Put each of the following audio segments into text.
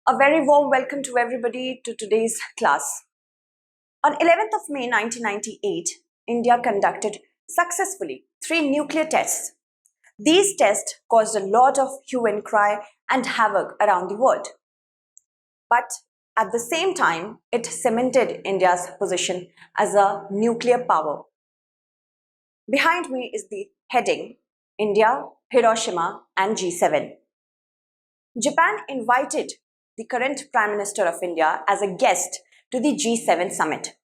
A very warm welcome to everybody to today's class. On 11th of May 1998, India conducted successfully 3 nuclear tests. These tests caused a lot of hue and cry and havoc around the world. But at the same time, it cemented India's position as a nuclear power. Behind me is the heading, India, Hiroshima and G7. Japan invited the current Prime Minister of India as a guest to the G7 summit,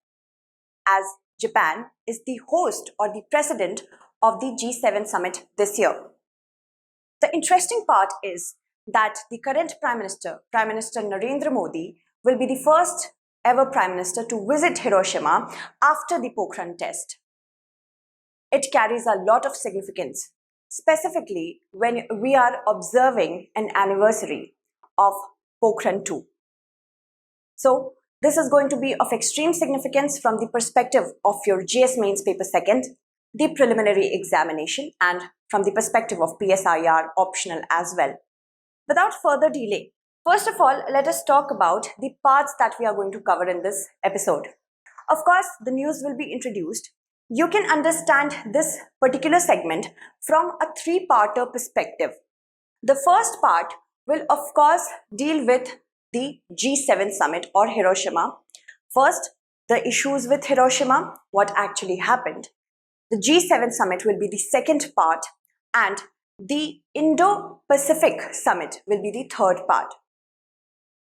as Japan is the host or the president of the G7 summit this year. The interesting part is that the current Prime Minister Narendra Modi, will be the first ever Prime Minister to visit Hiroshima after the Pokhran test. It carries a lot of significance, specifically when we are observing an anniversary of Pokhran 2. So, this is going to be of extreme significance from the perspective of your GS Mains Paper 2nd, the preliminary examination, and from the perspective of PSIR optional as well. Without further delay, first of all, let us talk about the parts that we are going to cover in this episode. Of course, the news will be introduced. You can understand this particular segment from a 3-parter perspective. The first part will of course deal with the G7 summit or Hiroshima. First, the issues with Hiroshima, what actually happened. The G7 summit will be the second part, and the Indo-Pacific summit will be the third part.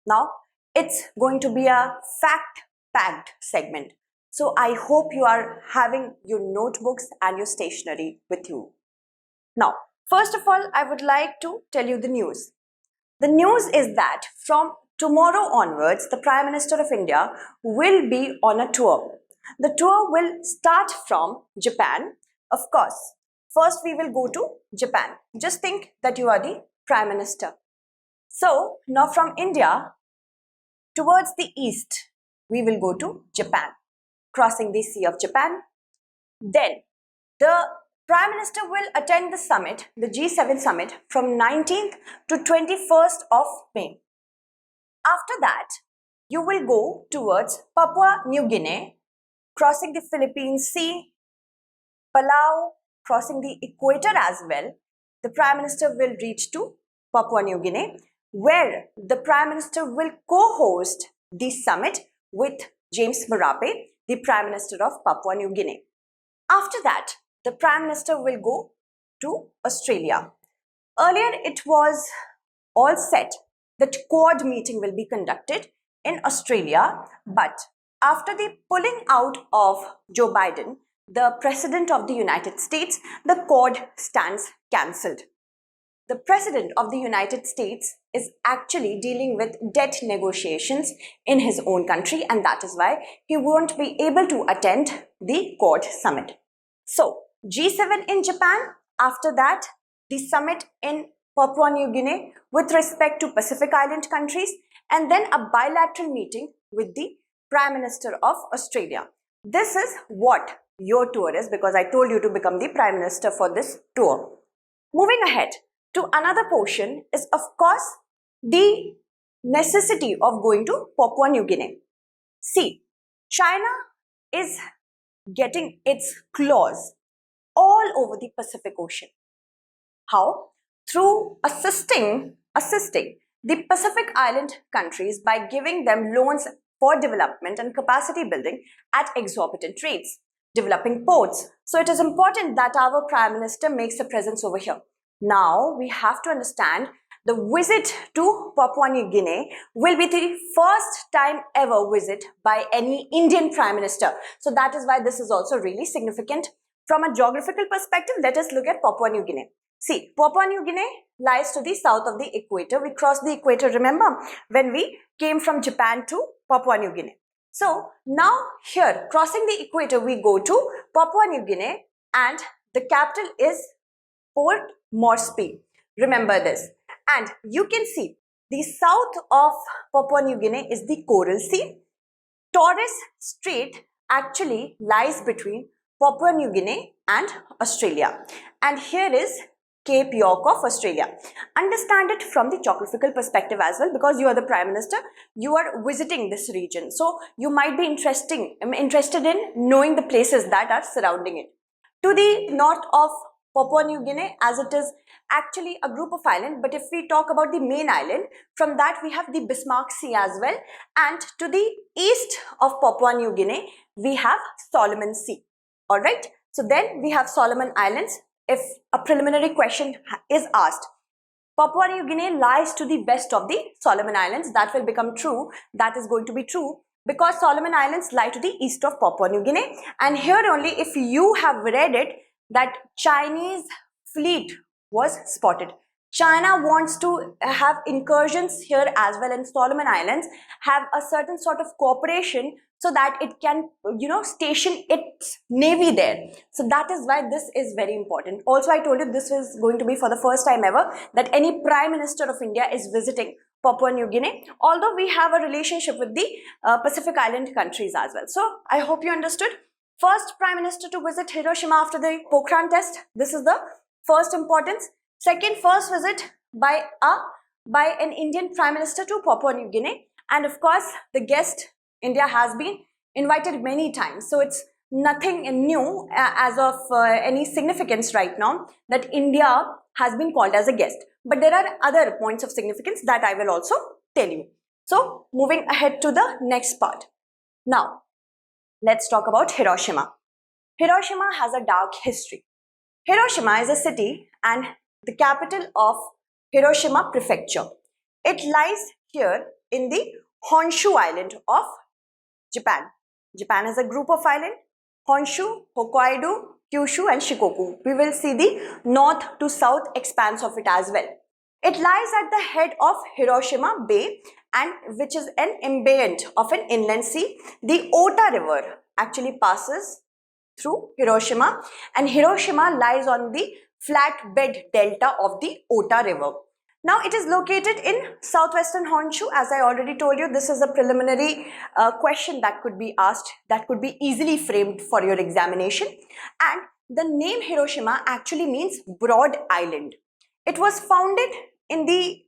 Now, it's going to be a fact-packed segment. So I hope you are having your notebooks and your stationery with you. Now, first of all, I would like to tell you the news. The news is that from tomorrow onwards, the Prime Minister of India will be on a tour. The tour will start from Japan. Of course, first we will go to Japan. Just think that you are the Prime Minister. So, now from India, towards the east, we will go to Japan, crossing the Sea of Japan. Then, the Prime Minister will attend the summit, the G7 summit, from 19th to 21st of May. After that, you will go towards Papua New Guinea, crossing the Philippine Sea, Palau, crossing the equator as well. The Prime Minister will reach to Papua New Guinea, where the Prime Minister will co-host the summit with James Marape, the Prime Minister of Papua New Guinea. After that, the Prime Minister will go to Australia. Earlier, it was all set that Quad meeting will be conducted in Australia, but after the pulling out of Joe Biden, the President of the United States, the Quad stands cancelled. The President of the United States is actually dealing with debt negotiations in his own country, and that is why he won't be able to attend the Quad summit. So, G7 in Japan, after that, the summit in Papua New Guinea with respect to Pacific Island countries, and then a bilateral meeting with the Prime Minister of Australia. This is what your tour is, because I told you to become the Prime Minister for this tour. Moving ahead to another portion is of course the necessity of going to Papua New Guinea. See, China is getting its claws all over the Pacific Ocean. How? Through assisting the Pacific Island countries by giving them loans for development and capacity building at exorbitant rates, developing ports. So it is important that our Prime Minister makes a presence over here. Now we have to understand the visit to Papua New Guinea will be the first time ever visit by any Indian Prime Minister. So that is why this is also really significant. From a geographical perspective, let us look at Papua New Guinea. See, Papua New Guinea lies to the south of the equator. We crossed the equator, remember, when we came from Japan to Papua New Guinea. So now here, crossing the equator, we go to Papua New Guinea and the capital is Port Moresby. Remember this. And you can see the south of Papua New Guinea is the Coral Sea. Torres Strait actually lies between Papua New Guinea and Australia. And here is Cape York of Australia. Understand it from the geographical perspective as well, because you are the Prime Minister, you are visiting this region. So you might be interested in knowing the places that are surrounding it. To the north of Papua New Guinea, as it is actually a group of islands, but if we talk about the main island, from that we have the Bismarck Sea as well, and to the east of Papua New Guinea, we have Solomon Sea. Alright, so then we have Solomon Islands. If a preliminary question is asked, Papua New Guinea lies to the west of the Solomon Islands, that will become true, that is going to be true, because Solomon Islands lie to the east of Papua New Guinea. And here only, if you have read it, that Chinese fleet was spotted. China wants to have incursions here as well in Solomon Islands, have a certain sort of cooperation so that it can, station its navy there. So that is why this is very important. Also, I told you this is going to be for the first time ever that any Prime Minister of India is visiting Papua New Guinea, although we have a relationship with the Pacific Island countries as well. So I hope you understood. First Prime Minister to visit Hiroshima after the Pokhran test. This is the first importance. Second, first visit by an Indian Prime Minister to Papua New Guinea. And of course, the guest India has been invited many times. So it's nothing new as of any significance right now that India has been called as a guest. But there are other points of significance that I will also tell you. So moving ahead to the next part. Now, let's talk about Hiroshima. Hiroshima has a dark history. Hiroshima is a city and the capital of Hiroshima Prefecture. It lies here in the Honshu Island of Japan. Japan is a group of islands: Honshu, Hokkaido, Kyushu and Shikoku. We will see the north to south expanse of it as well. It lies at the head of Hiroshima Bay, and which is an embayment of an inland sea. The Ota River actually passes through Hiroshima, and Hiroshima lies on the flatbed delta of the Ota River. Now it is located in southwestern Honshu. As I already told you, this is a preliminary question that could be asked, that could be easily framed for your examination. And the name Hiroshima actually means broad island. It was founded in the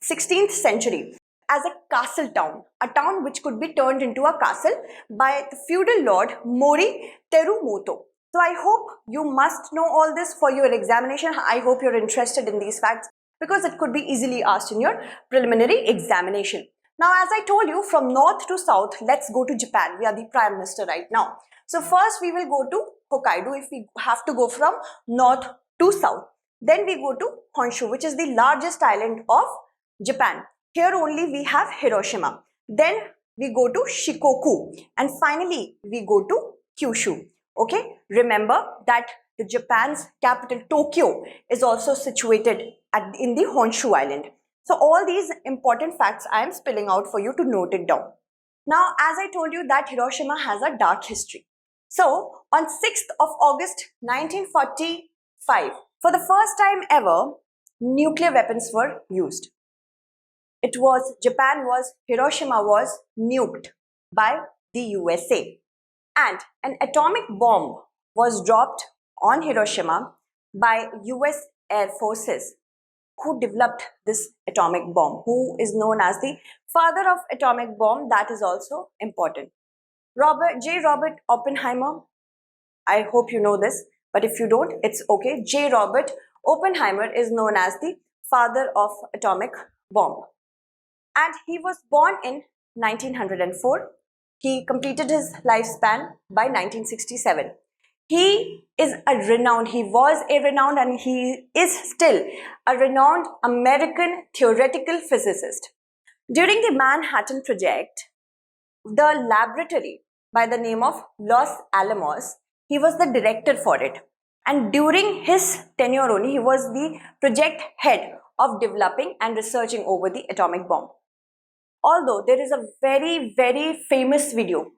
16th century as a castle town, a town which could be turned into a castle by the feudal lord Mori Terumoto. So I hope you must know all this for your examination. I hope you're interested in these facts because it could be easily asked in your preliminary examination. Now, as I told you, from north to south, let's go to Japan. We are the Prime Minister right now. So first we will go to Hokkaido if we have to go from north to south. Then we go to Honshu, which is the largest island of Japan. Here only we have Hiroshima. Then we go to Shikoku. And finally, we go to Kyushu. Okay, remember that the Japan's capital Tokyo is also situated in the Honshu Island. So all these important facts I am spelling out for you to note it down. Now, as I told you that Hiroshima has a dark history. So on 6th of August 1945, for the first time ever, nuclear weapons were used. Hiroshima was nuked by the USA. And an atomic bomb was dropped on Hiroshima by US Air Forces. Who developed this atomic bomb? Who is known as the father of atomic bomb? That is also important. Robert Oppenheimer. I hope you know this, but if you don't, it's okay. Robert Oppenheimer is known as the father of atomic bomb. And he was born in 1904. He completed his lifespan by 1967. He was a renowned and he is still a renowned American theoretical physicist. During the Manhattan Project, the laboratory by the name of Los Alamos, he was the director for it. And during his tenure only, he was the project head of developing and researching over the atomic bomb. Although there is a very, very famous video,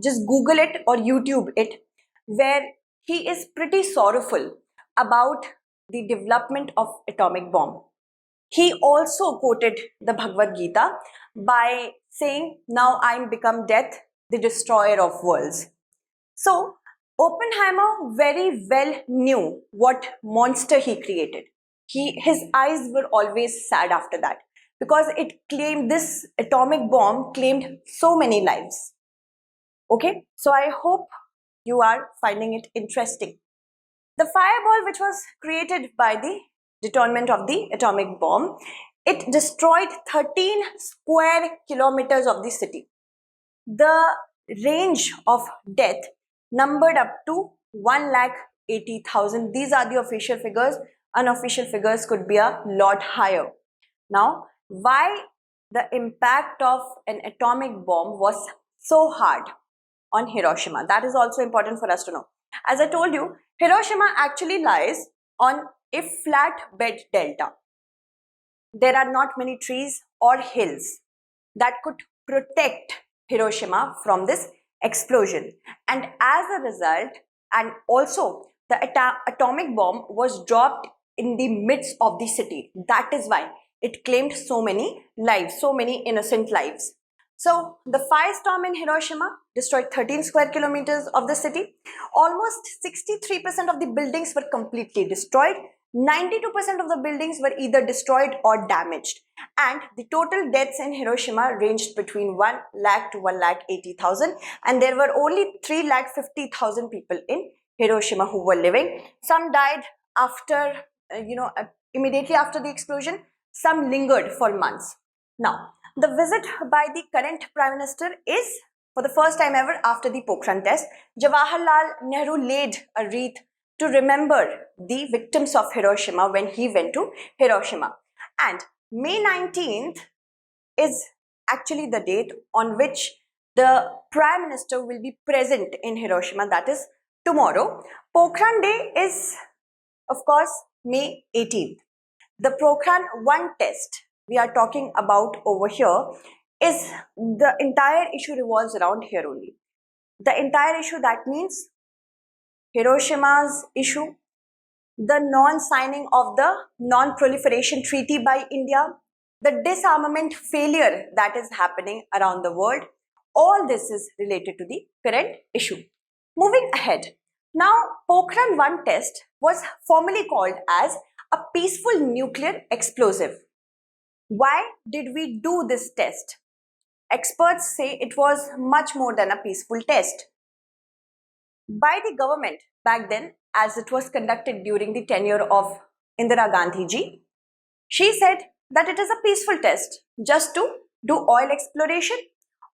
just Google it or YouTube it, where he is pretty sorrowful about the development of atomic bomb. He also quoted the Bhagavad Gita by saying, "Now I am become death, the destroyer of worlds." So Oppenheimer very well knew what monster he created. his eyes were always sad after that, because this atomic bomb claimed so many lives. Okay, so I hope you are finding it interesting. The fireball, which was created by the detonation of the atomic bomb, it destroyed 13 square kilometers of the city. The range of death numbered up to 1,80,000. These are the official figures. Unofficial figures could be a lot higher. Now, why the impact of an atomic bomb was so hard on Hiroshima? That is also important for us to know. As I told you, Hiroshima actually lies on a flat bed delta. There are not many trees or hills that could protect Hiroshima from this explosion. And as a result, and also the atomic bomb was dropped in the midst of the city. That is why it claimed so many lives, so many innocent lives. So the firestorm in Hiroshima destroyed 13 square kilometers of the city. Almost 63% of the buildings were completely destroyed. 92% of the buildings were either destroyed or damaged. And the total deaths in Hiroshima ranged between 1 lakh to 1,80,000. And there were only 3,50,000 people in Hiroshima who were living. Some died after, immediately after the explosion. Some lingered for months. Now, the visit by the current Prime Minister is for the first time ever after the Pokhran test. Jawaharlal Nehru laid a wreath to remember the victims of Hiroshima when he went to Hiroshima. And May 19th is actually the date on which the Prime Minister will be present in Hiroshima, that is tomorrow. Pokhran Day is, of course, May 18th. The Pokhran 1 test we are talking about over here is the entire issue revolves around here only. The entire issue, that means Hiroshima's issue, the non-signing of the Non Proliferation Treaty by India, the disarmament failure that is happening around the world, all this is related to the current issue. Moving ahead, now Pokhran 1 test was formally called as a peaceful nuclear explosive. Why did we do this test? Experts say it was much more than a peaceful test. By the government back then, as it was conducted during the tenure of Indira Gandhi ji, she said that it is a peaceful test just to do oil exploration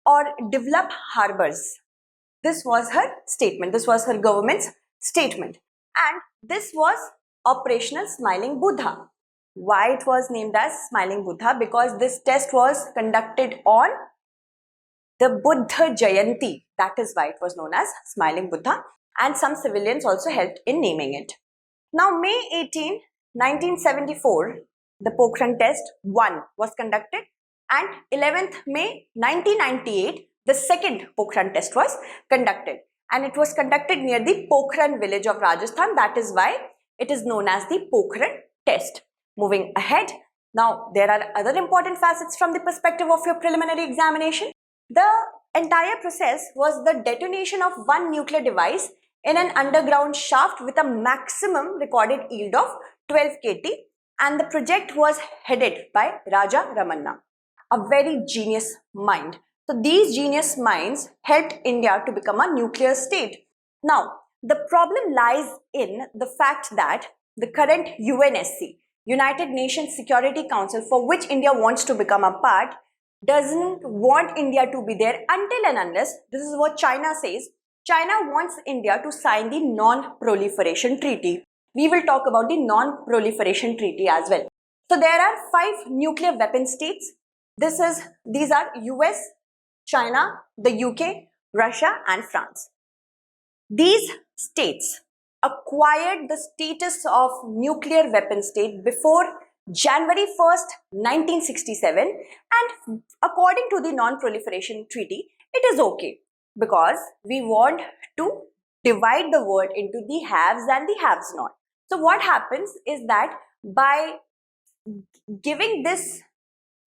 or develop harbors. This was her statement. This was her government's statement. And this was Operational Smiling Buddha. Why it was named as Smiling Buddha? Because this test was conducted on the Buddha Jayanti. That is why it was known as Smiling Buddha. And some civilians also helped in naming it. Now, May 18, 1974, the Pokhran test 1 was conducted, and 11th May 1998, the second Pokhran test was conducted, and it was conducted near the Pokhran village of Rajasthan. That is why it is known as the Pokhran test. Moving ahead, now there are other important facets from the perspective of your preliminary examination. The entire process was the detonation of one nuclear device in an underground shaft with a maximum recorded yield of 12 kT, and the project was headed by Raja Ramanna, a very genius mind. So these genius minds helped India to become a nuclear state. Now, the problem lies in the fact that the current UNSC, United Nations Security Council, for which India wants to become a part, doesn't want India to be there until and unless, this is what China says, China wants India to sign the Non Proliferation Treaty. We will talk about the Non Proliferation Treaty as well. So there are 5 nuclear weapon states. These are US, China, the UK, Russia and France. These states acquired the status of nuclear weapon state before January 1st, 1967, and according to the Non Proliferation Treaty, it is okay, because we want to divide the world into the haves and the haves not. So what happens is that by giving this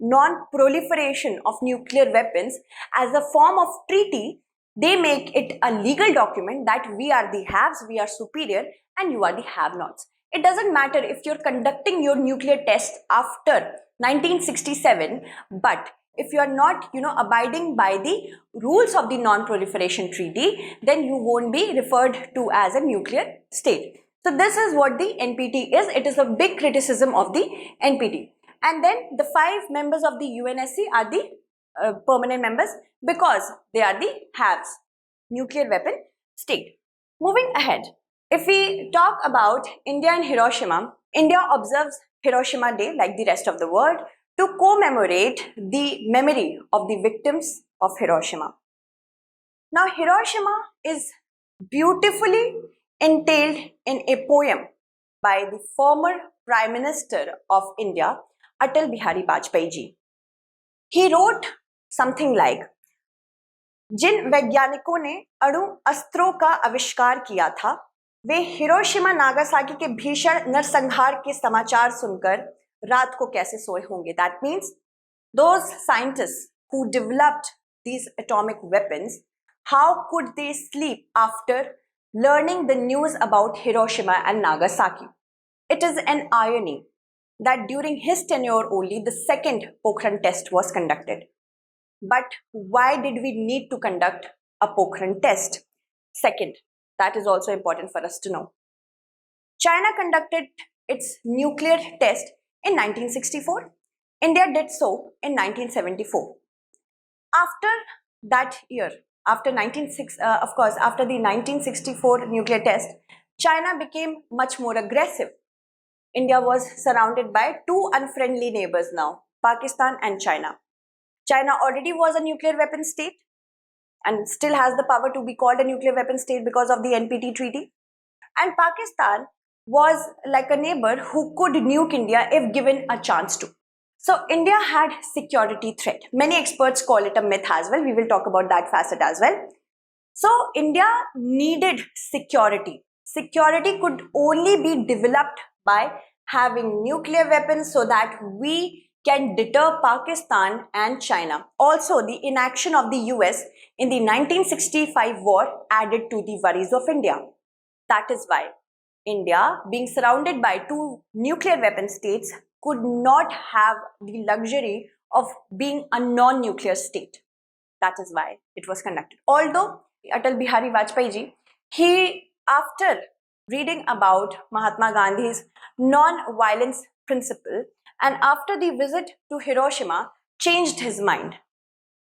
non-proliferation of nuclear weapons as a form of treaty, they make it a legal document that we are the haves, we are superior, and you are the have-nots. It doesn't matter if you're conducting your nuclear test after 1967, but if you are not, abiding by the rules of the Non Proliferation Treaty, then you won't be referred to as a nuclear state. So this is what the NPT is. It is a big criticism of the NPT. And then the 5 members of the UNSC are the permanent members because they are the haves, nuclear weapon state. Moving ahead, if we talk about India and Hiroshima, India observes Hiroshima Day like the rest of the world to commemorate the memory of the victims of Hiroshima. Now, Hiroshima is beautifully entailed in a poem by the former Prime Minister of India, Atal Bihari Vajpayee ji. He wrote something like, जिन वैज्ञानिकों ने अणु अस्त्रों का आविष्कार किया था, वे Hiroshima Nagasaki के भीषण नरसंहार के समाचार सुनकर रात को कैसे सोए होंगे. That means those scientists who developed these atomic weapons, how could they sleep after learning the news about Hiroshima and Nagasaki? It is an irony that during his tenure only the second Pokhran test was conducted. But why did we need to conduct a Pokhran test? Second, that is also important for us to know. China conducted its nuclear test in 1964. India did so in 1974. After that year, after the 1964 nuclear test, China became much more aggressive. India was surrounded by 2 unfriendly neighbors now, Pakistan and China. China already was a nuclear weapon state and still has the power to be called a nuclear weapon state because of the NPT treaty. And Pakistan was like a neighbor who could nuke India if given a chance to. So India had security threat. Many experts call it a myth as well. We will talk about that facet as well. So India needed security. Security could only be developed by having nuclear weapons so that we can deter Pakistan and China. Also, the inaction of the US in the 1965 war added to the worries of India. That is why India, being surrounded by 2 nuclear weapon states, could not have the luxury of being a non-nuclear state. That is why it was conducted. Although Atal Bihari Vajpayee ji, he, after reading about Mahatma Gandhi's non-violence principle, and after the visit to Hiroshima, changed his mind.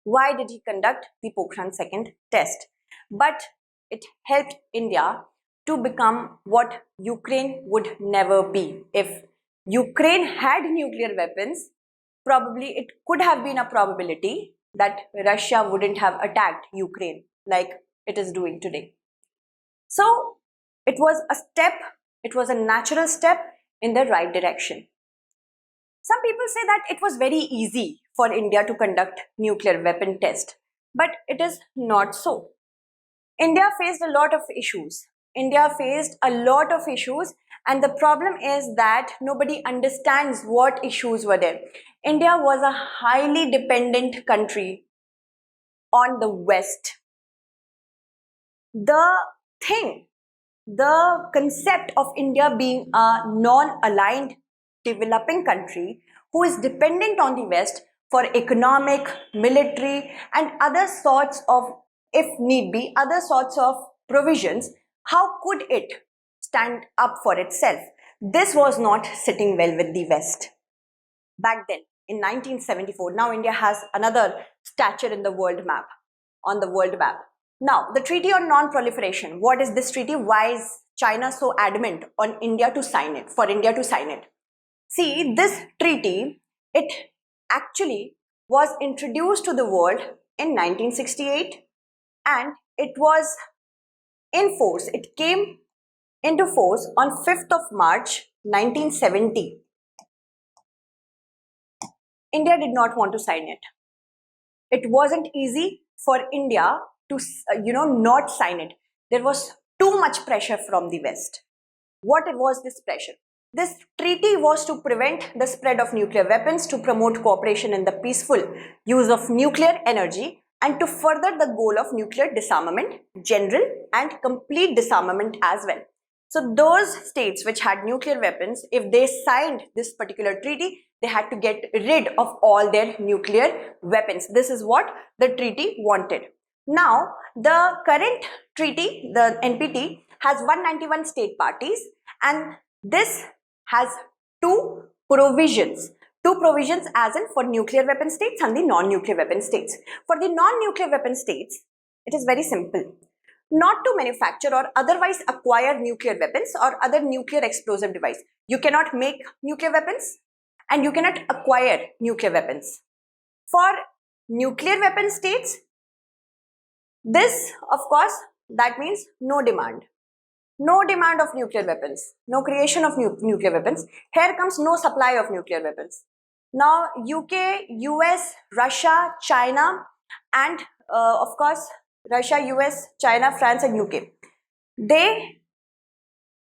Why did he conduct the Pokhran second test? But it helped India to become what Ukraine would never be. If Ukraine had nuclear weapons, probably it could have been a probability that Russia wouldn't have attacked Ukraine like it is doing today. So it was a step, it was a natural step in the right direction. Some people say that it was very easy for India to conduct nuclear weapon test, but it is not so. India faced a lot of issues. And the problem is that nobody understands what issues were there. India was a highly dependent country on the West. The concept of India being a non-aligned developing country who is dependent on the West for economic, military and other sorts of, if need be, other sorts of provisions, how could it stand up for itself? This was not sitting well with the West. Back then, in 1974, now India has another stature in the world map, on the world map. Now, the Treaty on Non-Proliferation. What is this treaty? Why is China so adamant on India to sign it, for India to sign it? See, this treaty, it actually was introduced to the world in 1968 and it was in force. It came into force on 5th of March 1970. India did not want to sign it. It wasn't easy for India to, not sign it. There was too much pressure from the West. What was this pressure? This treaty was to prevent the spread of nuclear weapons, to promote cooperation in the peaceful use of nuclear energy, and to further the goal of nuclear disarmament, general and complete disarmament as well. So those states which had nuclear weapons, if they signed this particular treaty, they had to get rid of all their nuclear weapons. This is what the treaty wanted. Now, the current treaty, the NPT, has 191 state parties, and this has two provisions. Two provisions as in for nuclear weapon states and the non-nuclear weapon states. For the non-nuclear weapon states, it is very simple. Not to manufacture or otherwise acquire nuclear weapons or other nuclear explosive device. You cannot make nuclear weapons and you cannot acquire nuclear weapons. For nuclear weapon states, this, of course, that means no demand. No demand of nuclear weapons. No creation of nuclear weapons. Here comes no supply of nuclear weapons. Now, UK, US, Russia, China, and of course, Russia, US, China, France, and UK. They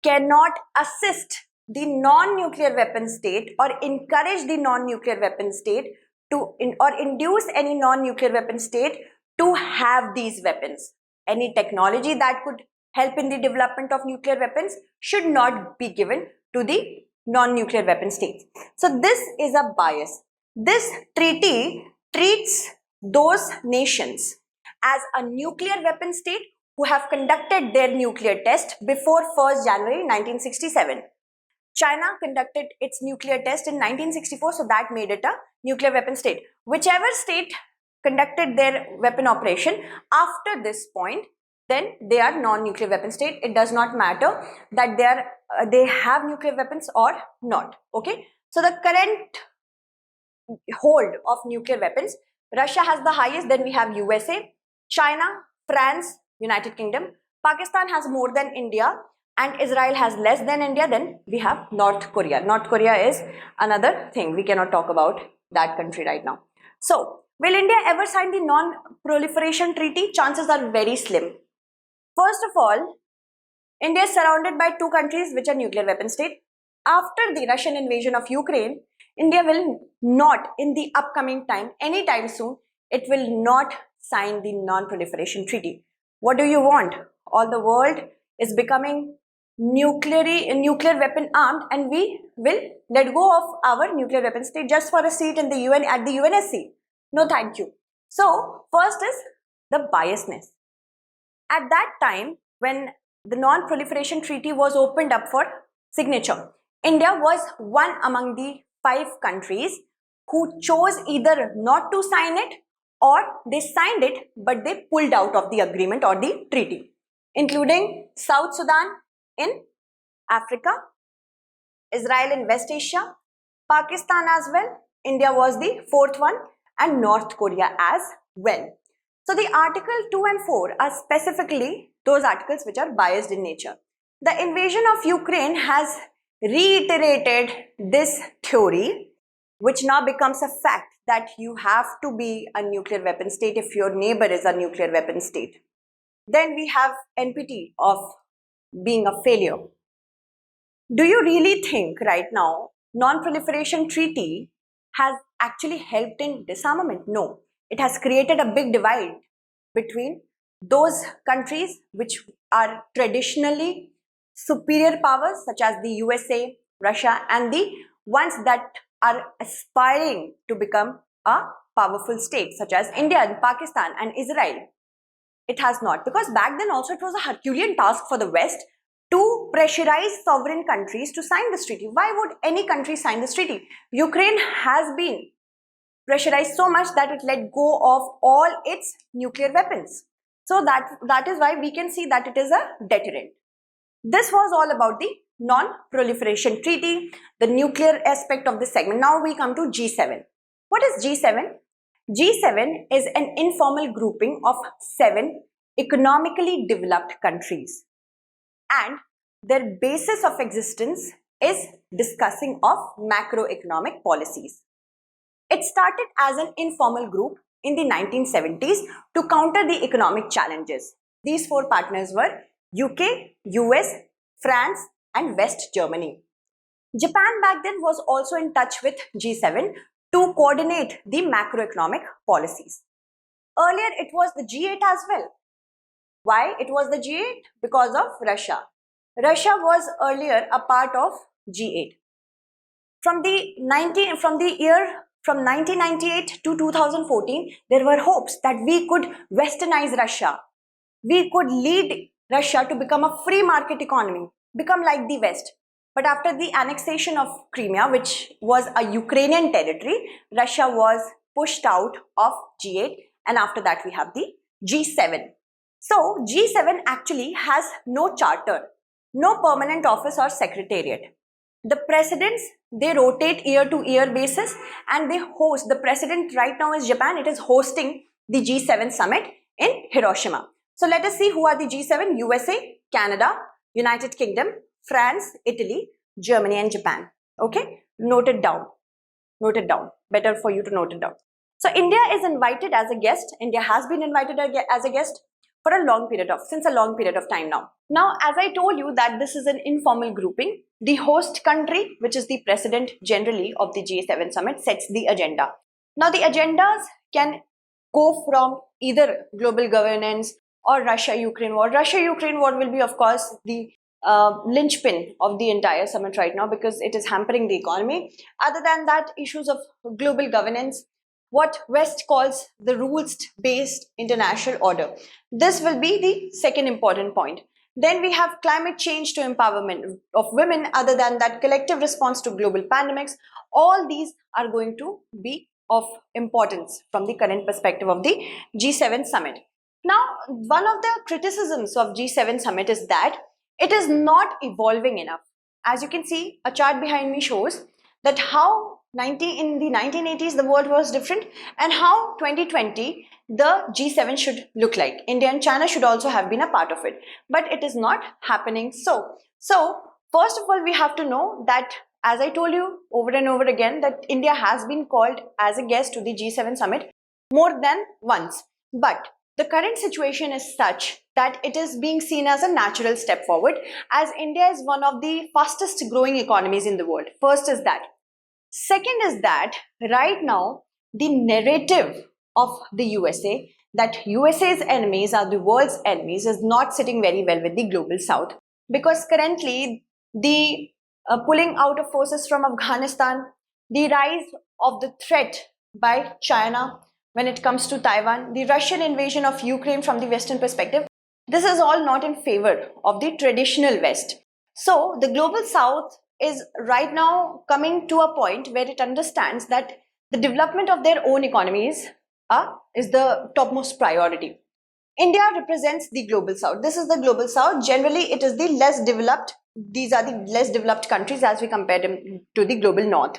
cannot assist the non-nuclear weapon state or encourage the non-nuclear weapon state to or induce any non-nuclear weapon state to have these weapons. Any technology that could help in the development of nuclear weapons should not be given to the non-nuclear weapon states. So this is a bias. This treaty treats those nations as a nuclear weapon state who have conducted their nuclear test before 1st January 1967. China conducted its nuclear test in 1964, so that made it a nuclear weapon state. Whichever state conducted their weapon operation after this point, then they are non-nuclear weapon state. It does not matter that they have nuclear weapons or not. Okay, so the current hold of nuclear weapons, Russia has the highest, then we have USA, China, France, United Kingdom, Pakistan has more than India, and Israel has less than India. Then we have North Korea. North Korea is another thing. We cannot talk about that country right now. So, will India ever sign the Non Proliferation Treaty? Chances are very slim. First of all, India is surrounded by two countries which are nuclear weapon state. After the Russian invasion of Ukraine, India will not, in the upcoming time, anytime soon, it will not sign the Non Proliferation Treaty. What do you want? All the world is becoming nuclear weapon armed, and we will let go of our nuclear weapon state just for a seat in the UN at the UNSC. No, thank you. So, first is the biasness. At that time, when the Non Proliferation Treaty was opened up for signature, India was one among the 5 countries who chose either not to sign it or they signed it but they pulled out of the agreement or the treaty, including South Sudan in Africa, Israel in West Asia, Pakistan as well, India was the 4th one, and North Korea as well. So the Article 2 and 4 are specifically those articles which are biased in nature. The invasion of Ukraine has reiterated this theory, which now becomes a fact that you have to be a nuclear weapon state if your neighbor is a nuclear weapon state. Then we have NPT of being a failure. Do you really think right now Non-Proliferation Treaty has actually helped in disarmament? No. It has created a big divide between those countries which are traditionally superior powers such as the USA, Russia, and the ones that are aspiring to become a powerful state such as India and Pakistan and Israel. It has not, because back then also it was a Herculean task for the West to pressurize sovereign countries to sign this treaty. Why would any country sign this treaty? Ukraine has been pressurized so much that it let go of all its nuclear weapons. So that is why we can see that it is a deterrent. This was all about the Non-Proliferation Treaty, the nuclear aspect of this segment. Now we come to G7. What is G7? G7 is an informal grouping of 7 economically developed countries, and their basis of existence is discussing of macroeconomic policies. It started as an informal group in the 1970s to counter the economic challenges. These 4 partners were UK, US, France, and West Germany. Japan back then was also in touch with G7 to coordinate the macroeconomic policies. Earlier, it was the G8 as well. Why it was the G8? Because of Russia. Russia was earlier a part of G8. From the 1998 to 2014, there were hopes that we could westernize Russia. We could lead Russia to become a free market economy, become like the West. But after the annexation of Crimea, which was a Ukrainian territory, Russia was pushed out of G8, and after that we have the G7. So G7 actually has no charter, no permanent office or secretariat. The presidents, they rotate year to year basis, and they host. The president right now is Japan. It is hosting the G7 summit in Hiroshima. So let us see who are the G7: USA, Canada, United Kingdom, France, Italy, Germany and Japan. Okay, note it down. Note it down. Better for you to note it down. So India is invited as a guest. India has been invited as a guest for a long period of, since a long period of time now. Now, as I told you that this is an informal grouping, the host country, which is the president generally of the G7 summit, sets the agenda. Now, the agendas can go from either global governance or Russia-Ukraine war. Russia-Ukraine war will be, of course, the linchpin of the entire summit right now because it is hampering the economy. Other than that, issues of global governance, what West calls the rules-based international order. This will be the second important point. Then we have climate change to empowerment of women. Other than that, collective response to global pandemics. All these are going to be of importance from the current perspective of the G7 summit. Now, one of the criticisms of G7 summit is that it is not evolving enough. As you can see, a chart behind me shows that how in the 1980s the world was different and how 2020 the G7 should look like. India and China should also have been a part of it, but it is not happening so. So first of all, we have to know that, as I told you over and over again, that India has been called as a guest to the G7 summit more than once, but the current situation is such that it is being seen as a natural step forward, as India is one of the fastest growing economies in the world. First is that. Second is that right now the narrative of the USA, that USA's enemies are the world's enemies, is not sitting very well with the global south, because currently the pulling out of forces from Afghanistan, the rise of the threat by China when it comes to Taiwan, the Russian invasion of Ukraine from the Western perspective, this is all not in favor of the traditional West. So the global south is right now coming to a point where it understands that the development of their own economies is the topmost priority. India represents the global south. This is the global south. Generally, it is the less developed. These are the less developed countries as we compare them to the global north.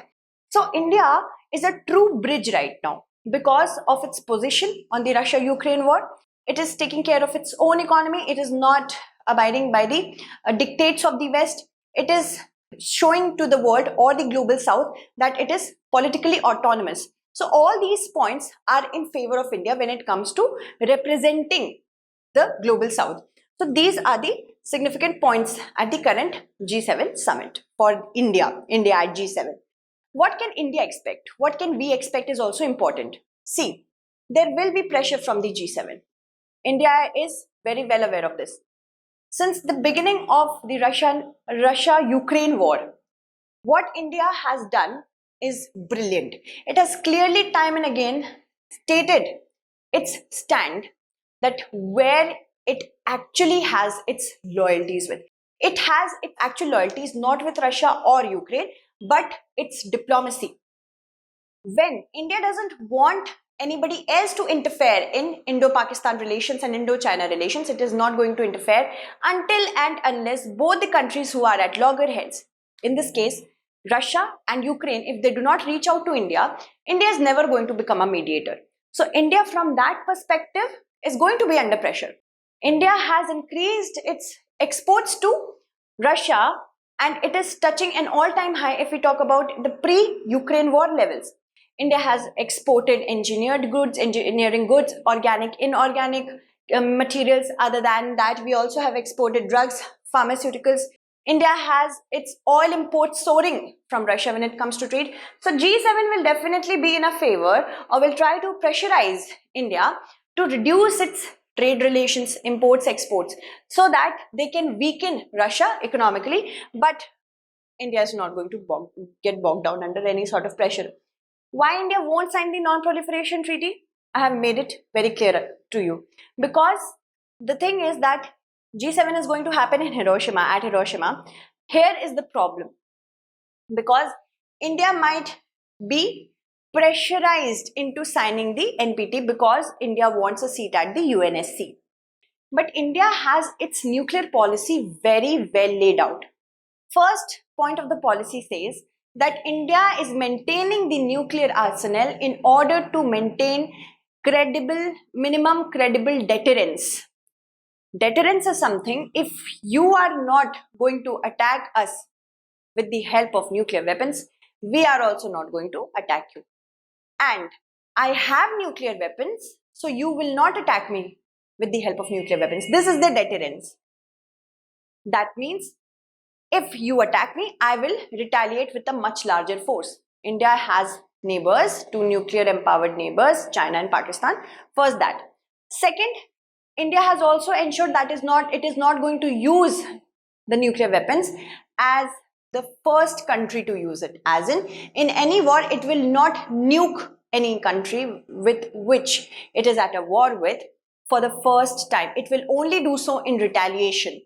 So India is a true bridge right now because of its position on the Russia-Ukraine war. It is taking care of its own economy. It is not abiding by the dictates of the West. It is showing to the world or the global south that it is politically autonomous. So all these points are in favor of India when it comes to representing the global south. So these are the significant points at the current G7 summit for India at G7. What can India expect? What can we expect is also important. See, there will be pressure from the G7. India is very well aware of this. Since the beginning of the Russia-Ukraine war, what India has done is brilliant. It has clearly time and again stated its stand that where it actually has its loyalties with. It has its actual loyalties not with Russia or Ukraine, but its diplomacy. When India doesn't want anybody else to interfere in Indo-Pakistan relations and Indo-China relations, it is not going to interfere until and unless both the countries who are at loggerheads, in this case Russia and Ukraine, if they do not reach out to India, India is never going to become a mediator. So India from that perspective is going to be under pressure. India has increased its exports to Russia and it is touching an all-time high if we talk about the pre-Ukraine war levels. India has exported engineered goods, engineering goods, organic, inorganic materials. Other than that, we also have exported drugs, pharmaceuticals. India has its oil imports soaring from Russia when it comes to trade. So G7 will definitely be in a favor or will try to pressurize India to reduce its trade relations, imports, exports, so that they can weaken Russia economically, but India is not going to get bogged down under any sort of pressure. Why India won't sign the Non Proliferation Treaty? I have made it very clear to you. Because the thing is that G7 is going to happen in Hiroshima, at Hiroshima. Here is the problem. Because India might be pressurized into signing the NPT because India wants a seat at the UNSC. But India has its nuclear policy very well laid out. First point of the policy says that India is maintaining the nuclear arsenal in order to maintain minimum credible deterrence. Deterrence is something, if you are not going to attack us with the help of nuclear weapons, we are also not going to attack you. And I have nuclear weapons, so you will not attack me with the help of nuclear weapons. This is the deterrence. That means if you attack me, I will retaliate with a much larger force. India has neighbors, 2 nuclear empowered neighbors, China and Pakistan. First that. Second, India has also ensured that it is not going to use the nuclear weapons as the first country to use it. As in any war, it will not nuke any country with which it is at a war with for the first time. It will only do so in retaliation.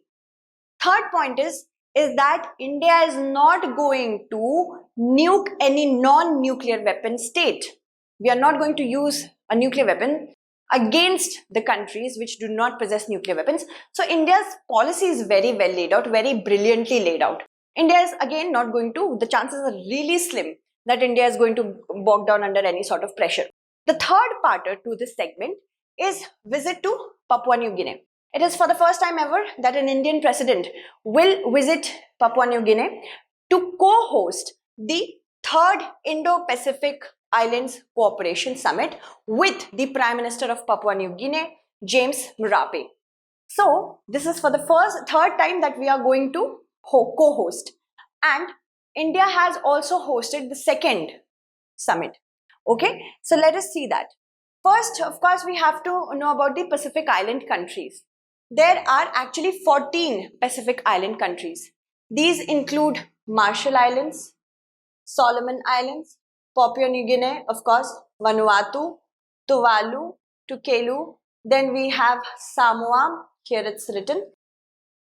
Third point is that India is not going to nuke any non-nuclear weapon state. We are not going to use a nuclear weapon against the countries which do not possess nuclear weapons. So India's policy is very well laid out, very brilliantly laid out. India is again not going to, the chances are really slim that India is going to bog down under any sort of pressure. The third part to this segment is visit to Papua New Guinea. It is for the first time ever that an Indian president will visit Papua New Guinea to co-host the 3rd Indo-Pacific Islands Cooperation Summit with the Prime Minister of Papua New Guinea, James Marape. So, this is for the third time that we are going to co-host. And India has also hosted the 2nd summit. Okay, so let us see that. First, of course, we have to know about the Pacific Island countries. There are actually 14 Pacific Island countries. These include Marshall Islands, Solomon Islands, Papua New Guinea, of course, Vanuatu, Tuvalu, Tuvalu. Then we have Samoa, here it's written.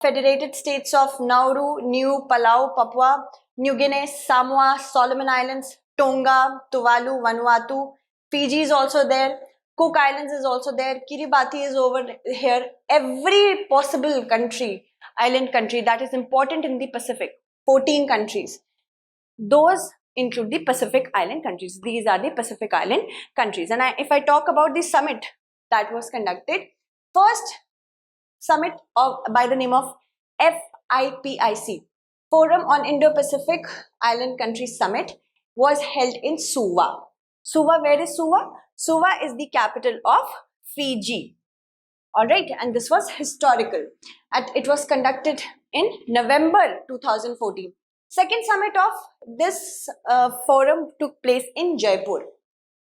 Federated States of Nauru, Niue, Palau, Papua, New Guinea, Samoa, Solomon Islands, Tonga, Tuvalu, Vanuatu. Fiji is also there. Cook Islands is also there. Kiribati is over here. Every possible country, island country that is important in the Pacific, 14 countries. Those include the Pacific Island countries. These are the Pacific Island countries. And if I talk about the summit that was conducted, first summit by the name of FIPIC, Forum on Indo-Pacific Island Countries Summit, was held in Suva. Suva, where is Suva? Suva is the capital of Fiji. Alright, and this was historical. It was conducted in November 2014. Second summit of this forum took place in Jaipur,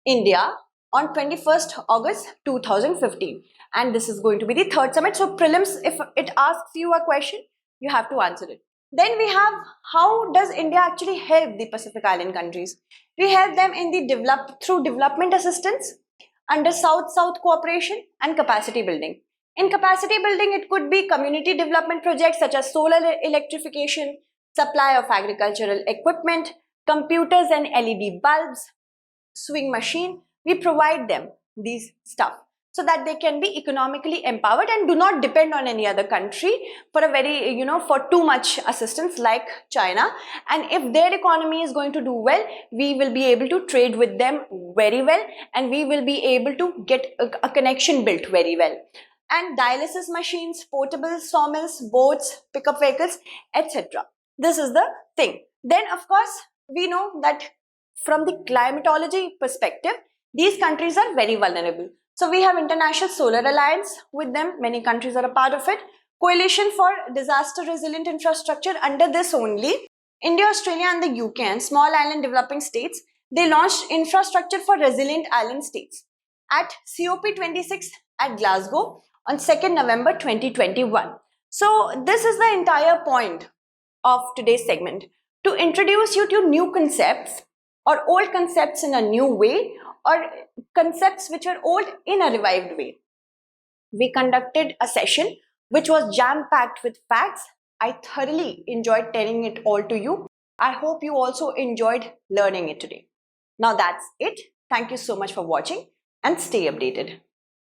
India on 21st August 2015. And this is going to be the 3rd summit. So prelims, if it asks you a question, you have to answer it. Then we have, how does India actually help the Pacific Island countries? We help them in the through development assistance under South-South cooperation and capacity building. In capacity building, it could be community development projects such as solar electrification, supply of agricultural equipment, computers and LED bulbs, sewing machine. We provide them these stuff so that they can be economically empowered and do not depend on any other country for a very, for too much assistance like China. And if their economy is going to do well, we will be able to trade with them very well and we will be able to get a connection built very well. And dialysis machines, portable sawmills, boats, pickup vehicles, etc. This is the thing. Then, of course, we know that from the climatology perspective, these countries are very vulnerable. So we have International Solar Alliance with them. Many countries are a part of it. Coalition for Disaster Resilient Infrastructure. Under this only, India, Australia and the UK and small island developing states, they launched infrastructure for resilient island states. At COP26 at Glasgow on 2nd November 2021. So this is the entire point of today's segment, to introduce you to new concepts or old concepts in a new way, or concepts which are old in a revived way. We conducted a session which was jam-packed with facts. I thoroughly enjoyed telling it all to you. I hope you also enjoyed learning it today. Now that's it. Thank you so much for watching and stay updated.